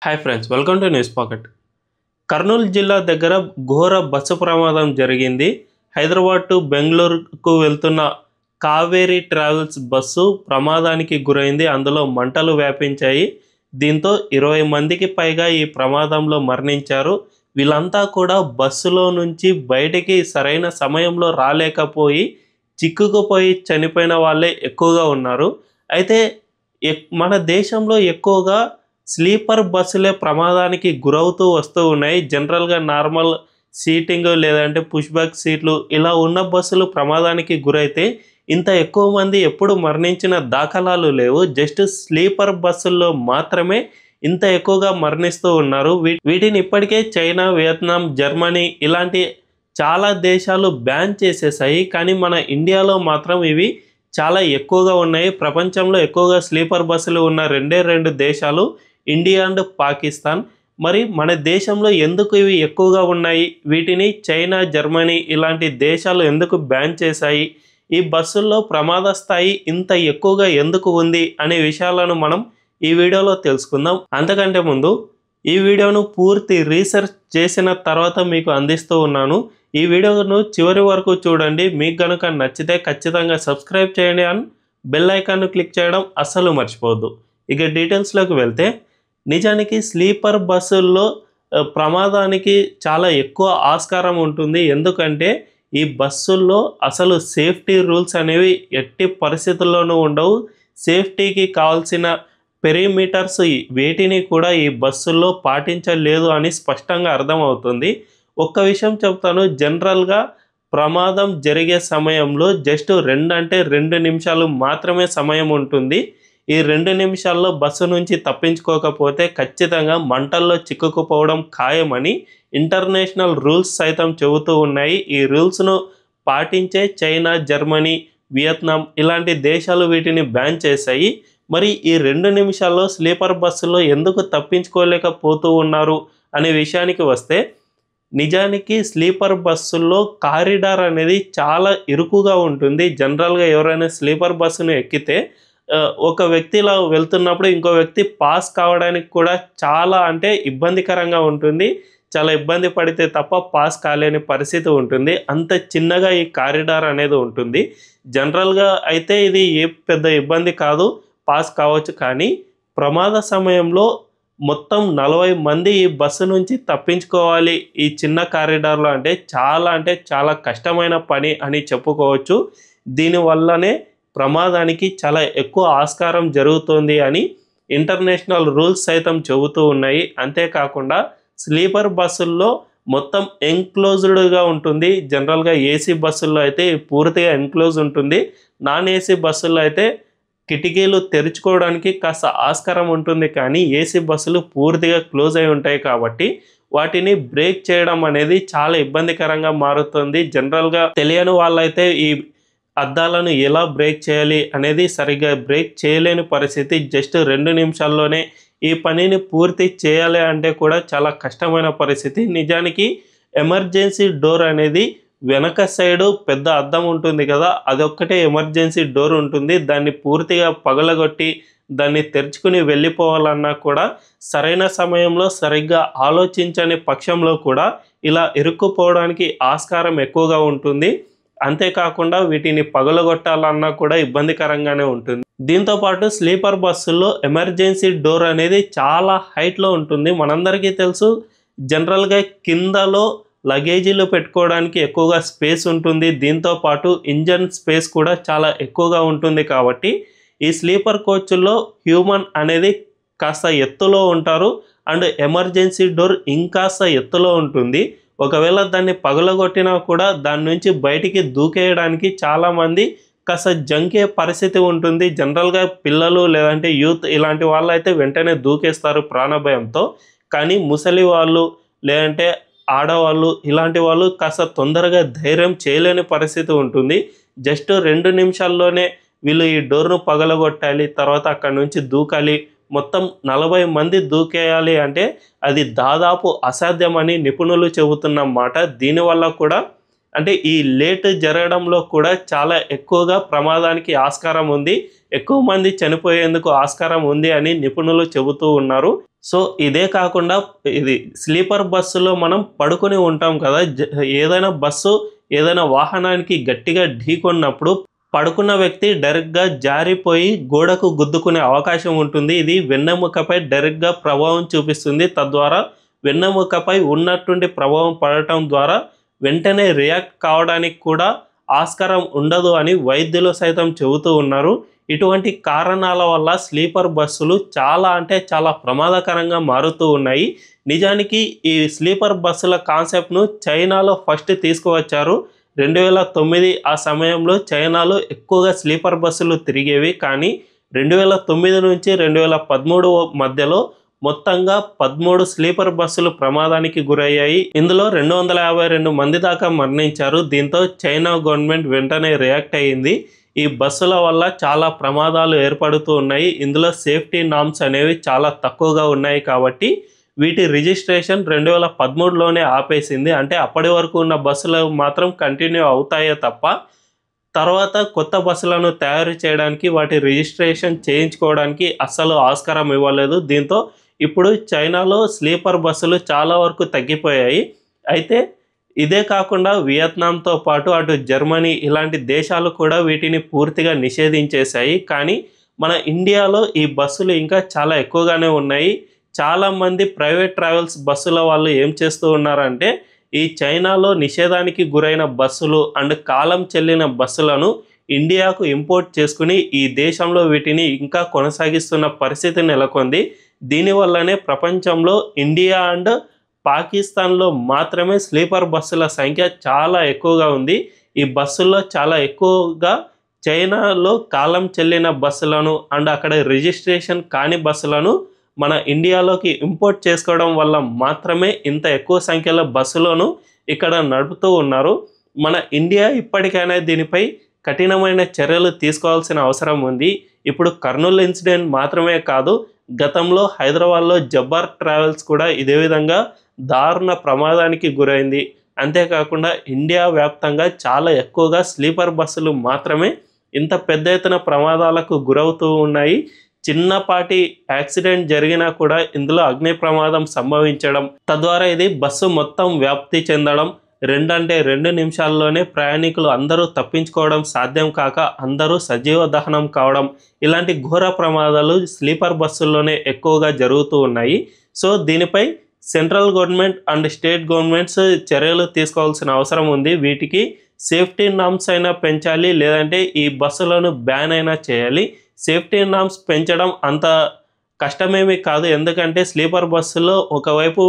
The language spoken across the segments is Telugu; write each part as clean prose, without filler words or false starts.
Hi friends, welcome to news pocket. Kurnool జిల్లా దగ్గర ఘోర బస్సు ప్రమాదం జరిగింది. హైదరాబాద్ టు బెంగళూరుకు వెళ్తున్న కావేరీ ట్రావెల్స్ బస్సు ప్రమాదానికి గురైంది. అందులో మంటలు వ్యాపించాయి. దీంతో 20 మందికి పైగా ఈ ప్రమాదంలో మరణించారు. వీళ్ళంతా కూడా బస్సులో నుంచి బయటికి సరైన సమయంలో రాలేకపోయి చిక్కుకుపోయి చనిపోయిన వాళ్ళే ఎక్కువగా ఉన్నారు. అయితే మన దేశంలో ఎక్కువగా స్లీపర్ బస్సులే ప్రమాదానికి గురవుతూ వస్తూ ఉన్నాయి. జనరల్గా నార్మల్ సీటింగ్ లేదంటే పుష్ బ్యాక్ సీట్లు ఇలా ఉన్న బస్సులు ప్రమాదానికి గురైతే ఇంత ఎక్కువ మంది ఎప్పుడు మరణించిన దాఖలాలు లేవు. జస్ట్ స్లీపర్ బస్సుల్లో మాత్రమే ఇంత ఎక్కువగా మరణిస్తూ ఉన్నారు. వీటిని ఇప్పటికే చైనా, వియత్నాం, జర్మనీ ఇలాంటి చాలా దేశాలు బ్యాన్ చేసేసాయి. కానీ మన ఇండియాలో మాత్రం ఇవి చాలా ఎక్కువగా ఉన్నాయి. ప్రపంచంలో ఎక్కువగా స్లీపర్ బస్సులు ఉన్న రెండు దేశాలు ఇండియా అండ్ పాకిస్తాన్. మరి మన దేశంలో ఎందుకు ఇవి ఎక్కువగా ఉన్నాయి? వీటిని చైనా, జర్మనీ ఇలాంటి దేశాలు ఎందుకు బ్యాన్ చేశాయి? ఈ బస్సుల్లో ప్రమాద స్థాయి ఇంత ఎక్కువగా ఎందుకు ఉంది అనే విషయాలను మనం ఈ వీడియోలో తెలుసుకుందాం. అంతకంటే ముందు ఈ వీడియోను పూర్తి రీసెర్చ్ చేసిన తర్వాత మీకు అందిస్తూ ఉన్నాను. ఈ వీడియోను చివరి వరకు చూడండి. మీకు కనుక నచ్చితే ఖచ్చితంగా సబ్స్క్రైబ్ చేయండి అండ్ బెల్ ఐకాన్ను క్లిక్ చేయడం అస్సలు మర్చిపోవద్దు. ఇక డీటెయిల్స్లోకి వెళ్తే, నిజానికి స్లీపర్ బస్సుల్లో ప్రమాదానికి చాలా ఎక్కువ ఆస్కారం ఉంటుంది. ఎందుకంటే ఈ బస్సుల్లో అసలు సేఫ్టీ రూల్స్ అనేవి ఎట్టి పరిస్థితుల్లోనూ ఉండవు. సేఫ్టీకి కావాల్సిన పెరిమీటర్స్ వేటిని కూడా ఈ బస్సుల్లో పాటించలేదు అని స్పష్టంగా అర్థమవుతుంది. ఒక్క విషయం చెప్తాను, జనరల్గా ప్రమాదం జరిగే సమయంలో జస్ట్ 2 నిమిషాలు మాత్రమే సమయం ఉంటుంది. ఈ 2 నిమిషాల్లో బస్సు నుంచి తప్పించుకోకపోతే ఖచ్చితంగా మంటల్లో చిక్కుకుపోవడం ఖాయమని ఇంటర్నేషనల్ రూల్స్ సైతం చెబుతూ ఉన్నాయి. ఈ రూల్స్ను పాటించే చైనా, జర్మనీ, వియత్నాం ఇలాంటి దేశాలు వీటిని బ్యాన్ చేశాయి. మరి ఈ 2 నిమిషాల్లో స్లీపర్ బస్సులో ఎందుకు తప్పించుకోలేకపోతూ ఉన్నారు అనే విషయానికి వస్తే, నిజానికి స్లీపర్ బస్సుల్లో కారిడార్ అనేది చాలా ఇరుకుగా ఉంటుంది. జనరల్గా ఎవరైనా స్లీపర్ బస్సును ఎక్కితే ఒక వ్యక్తి ఇలా వెళ్తున్నప్పుడు ఇంకో వ్యక్తి పాస్ కావడానికి కూడా చాలా ఇబ్బందికరంగా ఉంటుంది. చాలా ఇబ్బంది పడితే తప్ప పాస్ కాలేని పరిస్థితి ఉంటుంది. అంత చిన్నగా ఈ కారిడార్ అనేది ఉంటుంది. జనరల్గా అయితే ఇది ఏ పెద్ద ఇబ్బంది కాదు, పాస్ కావచ్చు. కానీ ప్రమాద సమయంలో మొత్తం 40 మంది ఈ బస్సు నుంచి తప్పించుకోవాలి ఈ చిన్న కారిడార్లో అంటే చాలా కష్టమైన పని అని చెప్పుకోవచ్చు. దీనివల్లనే ప్రమాదానికి చాలా ఎక్కువ ఆస్కారం జరుగుతుంది అని ఇంటర్నేషనల్ రూల్స్ సైతం చెబుతూ ఉన్నాయి. అంతేకాకుండా స్లీపర్ బస్సుల్లో మొత్తం ఎన్క్లోజ్డ్గా ఉంటుంది. జనరల్గా ఏసీ బస్సుల్లో అయితే పూర్తిగా ఎన్క్లోజ్ ఉంటుంది. నాన్ ఏసీ బస్సుల్లో అయితే కిటికీలు తెరుచుకోవడానికి కాస్త ఆస్కారం ఉంటుంది. కానీ ఏసీ బస్సులు పూర్తిగా క్లోజ్ అయి ఉంటాయి కాబట్టి వాటిని బ్రేక్ చేయడం అనేది చాలా ఇబ్బందికరంగా మారుతుంది. జనరల్గా తెలియని వాళ్ళైతే ఈ అద్దాలను ఎలా బ్రేక్ చేయాలి అనేది సరిగ్గా బ్రేక్ చేయలేని పరిస్థితి. జస్ట్ 2 నిమిషాల్లోనే ఈ పనిని పూర్తి చేయాలి అంటే కూడా చాలా కష్టమైన పరిస్థితి. నిజానికి ఎమర్జెన్సీ డోర్ అనేది వెనక సైడు పెద్ద అద్దం ఉంటుంది కదా, అదొక్కటే ఎమర్జెన్సీ డోర్ ఉంటుంది. దాన్ని పూర్తిగా పగలగొట్టి దాన్ని తెరుచుకుని వెళ్ళిపోవాలన్నా కూడా సరైన సమయంలో సరిగ్గా ఆలోచించని పక్షంలో కూడా ఇలా ఇరుక్కుపోవడానికి ఆస్కారం ఎక్కువగా ఉంటుంది. అంతేకాకుండా వీటిని పగలగొట్టాలన్నా కూడా ఇబ్బందికరంగానే ఉంటుంది. దీంతోపాటు స్లీపర్ బస్సుల్లో ఎమర్జెన్సీ డోర్ అనేది చాలా హైట్లో ఉంటుంది. మనందరికీ తెలుసు, జనరల్గా కిందలో లగేజీలు పెట్టుకోవడానికి ఎక్కువగా స్పేస్ ఉంటుంది. దీంతోపాటు ఇంజన్ స్పేస్ కూడా చాలా ఎక్కువగా ఉంటుంది. కాబట్టి ఈ స్లీపర్ కోచ్ల్లో హ్యూమన్ అనేది కాస్త ఎత్తులో ఉంటారు అండ్ ఎమర్జెన్సీ డోర్ ఇంకాస్త ఎత్తులో ఉంటుంది. ఒకవేళ దాన్ని పగలగొట్టినా కూడా దాని నుంచి బయటికి దూకేయడానికి చాలామంది కాస్త జంకే పరిస్థితి ఉంటుంది. జనరల్గా పిల్లలు లేదంటే యూత్ ఇలాంటి వాళ్ళు అయితే వెంటనే దూకేస్తారు ప్రాణభయంతో. కానీ ముసలి వాళ్ళు లేదంటే ఆడవాళ్ళు ఇలాంటి వాళ్ళు కాస్త తొందరగా ధైర్యం చేయలేని పరిస్థితి ఉంటుంది. జస్ట్ 2 నిమిషాల్లోనే వీళ్ళు ఈ డోర్ను పగలగొట్టాలి, తర్వాత అక్కడి నుంచి దూకాలి. మొత్తం 40 మంది దూకేయాలి అంటే అది దాదాపు అసాధ్యమని నిపుణులు చెబుతున్న మాట. దీనివల్ల కూడా ఈ లేట్ జరగడంలో కూడా చాలా ఎక్కువగా ప్రమాదానికి ఆస్కారం ఉంది, ఎక్కువ మంది చనిపోయేందుకు ఆస్కారం ఉంది అని నిపుణులు చెబుతూ ఉన్నారు. సో ఇదే కాకుండా ఇది స్లీపర్ బస్సులో మనం పడుకొని ఉంటాం కదా, ఏదైనా బస్సు ఏదైనా వాహనానికి గట్టిగా ఢీకొన్నప్పుడు పడుకున్న వ్యక్తి డైరెక్ట్గా జారిపోయి గోడకు గుద్దుకునే అవకాశం ఉంటుంది. ఇది వెన్నెముకపై డైరెక్ట్గా ప్రభావం చూపిస్తుంది. తద్వారా వెన్నెముకపై ఉన్నట్టుండి ప్రభావం పడటం ద్వారా వెంటనే రియాక్ట్ కావడానికి కూడా ఆస్కారం ఉండదు అని వైద్యులు సైతం చెబుతూ ఉన్నారు. ఇటువంటి కారణాల వల్ల స్లీపర్ బస్సులు చాలా అంటే చాలా ప్రమాదకరంగా మారుతూ ఉన్నాయి. నిజానికి ఈ స్లీపర్ బస్సుల కాన్సెప్ట్ను చైనాలో ఫస్ట్ తీసుకువచ్చారు. 2009 ఆ సమయంలో చైనాలో ఎక్కువగా స్లీపర్ బస్సులు తిరిగేవి. కానీ 2009 నుంచి 2013 మధ్యలో మొత్తంగా 13 స్లీపర్ బస్సులు ప్రమాదానికి గురయ్యాయి. ఇందులో 252 మంది దాకా మరణించారు. దీంతో చైనా గవర్నమెంట్ వెంటనే రియాక్ట్ అయ్యింది. ఈ బస్సుల వల్ల చాలా ప్రమాదాలు ఏర్పడుతూ ఉన్నాయి. ఇందులో సేఫ్టీ నామ్స్ అనేవి చాలా తక్కువగా ఉన్నాయి కాబట్టి వీటి రిజిస్ట్రేషన్ 2013లోనే ఆపేసింది. అంటే అప్పటి వరకు ఉన్న బస్సులు మాత్రం కంటిన్యూ అవుతాయే తప్ప తర్వాత కొత్త బస్సులను తయారు చేయడానికి వాటి రిజిస్ట్రేషన్ చేయించుకోవడానికి అస్సలు ఆస్కారం ఇవ్వలేదు. దీంతో ఇప్పుడు చైనాలో స్లీపర్ బస్సులు చాలా వరకు తగ్గిపోయాయి. అయితే ఇదే కాకుండా వియత్నాంతో పాటు అటు జర్మనీ ఇలాంటి దేశాలు కూడా వీటిని పూర్తిగా నిషేధించేశాయి. కానీ మన ఇండియాలో ఈ బస్సులు ఇంకా చాలా ఎక్కువగానే ఉన్నాయి. చాలామంది ప్రైవేట్ ట్రావెల్స్ బస్సుల వాళ్ళు ఏం చేస్తూ ఉన్నారంటే ఈ చైనాలో నిషేధానికి గురైన బస్సులు అండ్ కాలం చెల్లిన బస్సులను ఇండియాకు ఇంపోర్ట్ చేసుకుని ఈ దేశంలో వీటిని ఇంకా కొనసాగిస్తున్న పరిస్థితి నెలకొంది. దీనివల్లనే ప్రపంచంలో ఇండియా అండ్ పాకిస్తాన్లో మాత్రమే స్లీపర్ బస్సుల సంఖ్య చాలా ఎక్కువగా ఉంది. ఈ బస్సుల్లో చాలా ఎక్కువగా చైనాలో కాలం చెల్లిన బస్సులను అండ్ అక్కడ రిజిస్ట్రేషన్ కాని బస్సులను మన ఇండియాలోకి ఇంపోర్ట్ చేసుకోవడం వల్ల మాత్రమే ఇంత ఎక్కువ సంఖ్యలో బస్సులను ఇక్కడ నడుపుతూ ఉన్నారు. మన ఇండియా ఇప్పటికైనా దీనిపై కఠినమైన చర్యలు తీసుకోవాల్సిన అవసరం ఉంది. ఇప్పుడు కర్నూలు ఇన్సిడెంట్ మాత్రమే కాదు, గతంలో హైదరాబాద్లో జబ్బార్ ట్రావెల్స్ కూడా ఇదే విధంగా దారుణ ప్రమాదానికి గురైంది. అంతేకాకుండా ఇండియా వ్యాప్తంగా చాలా ఎక్కువగా స్లీపర్ బస్సులు మాత్రమే ఇంత పెద్ద ఎత్తున ప్రమాదాలకు గురవుతూ ఉన్నాయి. చిన్నపాటి యాక్సిడెంట్ జరిగినా కూడా ఇందులో అగ్ని ప్రమాదం సంభవించడం, తద్వారా ఇది బస్సు మొత్తం వ్యాప్తి చెందడం, 2 నిమిషాల్లోనే ప్రయాణికులు అందరూ తప్పించుకోవడం సాధ్యం కాక అందరూ సజీవ దహనం కావడం, ఇలాంటి ఘోర ప్రమాదాలు స్లీపర్ బస్సుల్లోనే ఎక్కువగా జరుగుతూ ఉన్నాయి. సో దీనిపై central government and state governments చర్యలు తీసుకోవాల్సిన అవసరం ఉంది. వీటికి సేఫ్టీ నామ్స్ అయినా పెంచాలి, లేదంటే ఈ బస్సులను బ్యాన్ అయినా చేయాలి. సేఫ్టీ నామ్స్ పెంచడం అంత కష్టమేమీ కాదు. ఎందుకంటే స్లీపర్ బస్సులో ఒకవైపు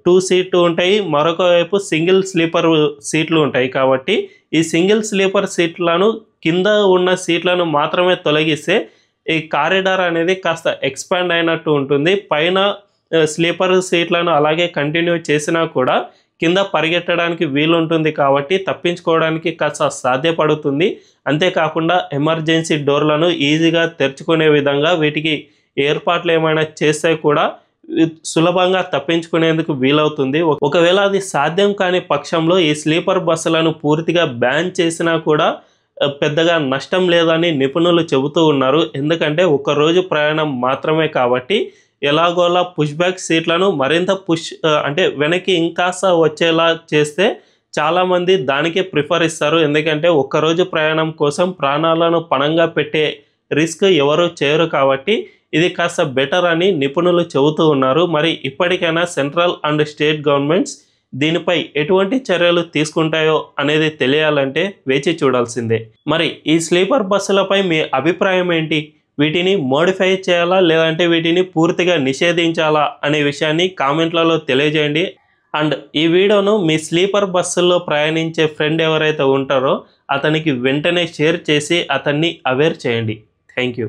2 సీట్లు ఉంటాయి, మరొక వైపు సింగిల్ స్లీపర్ సీట్లు ఉంటాయి. కాబట్టి ఈ సింగిల్ స్లీపర్ సీట్లను కింద ఉన్న సీట్లను మాత్రమే తొలగిస్తే ఈ కారిడార్ అనేది కాస్త ఎక్స్పాండ్ అయినట్టు ఉంటుంది. పైన స్లీపర్ సీట్లను అలాగే కంటిన్యూ చేసినా కూడా కింద పరిగెట్టడానికి వీలుంటుంది కాబట్టి తప్పించుకోవడానికి కాస్త సాధ్యపడుతుంది. అంతేకాకుండా ఎమర్జెన్సీ డోర్లను ఈజీగా తెరుచుకునే విధంగా వీటికి ఏర్పాట్లు ఏమైనా చేస్తే కూడా సులభంగా తప్పించుకునేందుకు వీలవుతుంది. ఒకవేళ అది సాధ్యం కాని పక్షంలో ఈ స్లీపర్ బస్సులను పూర్తిగా బ్యాన్ చేసినా కూడా పెద్దగా నష్టం లేదని నిపుణులు చెబుతూ ఉన్నారు. ఎందుకంటే ఒకరోజు ప్రయాణం మాత్రమే కాబట్టి ఎలాగోలా పుష్ బ్యాక్ సీట్లను మరింత అంటే వెనక్కి ఇంకాస్త వచ్చేలా చేస్తే చాలామంది దానికే ప్రిఫర్ ఇస్తారు. ఎందుకంటే ఒక్కరోజు ప్రయాణం కోసం ప్రాణాలను పణంగా పెట్టే రిస్క్ ఎవరు చేయరు కాబట్టి ఇది కాస్త బెటర్ అని నిపుణులు చెబుతూ ఉన్నారు. మరి ఇప్పటికైనా సెంట్రల్ అండ్ స్టేట్ గవర్నమెంట్స్ దీనిపై ఎటువంటి చర్యలు తీసుకుంటాయో అనేది తెలియాలంటే వేచి చూడాల్సిందే. మరి ఈ స్లీపర్ బస్సులపై మీ అభిప్రాయం ఏంటి? వీటిని మోడిఫై చేయాలా లేదంటే వీటిని పూర్తిగా నిషేధించాలా అనే విషయాన్ని కామెంట్లలో తెలియజేయండి. అండ్ ఈ వీడియోను మీ స్లీపర్ బస్సుల్లో ప్రయాణించే ఫ్రెండ్ ఎవరైతే ఉంటారో అతనికి వెంటనే షేర్ చేసి అతన్ని అవేర్ చేయండి. Thank you.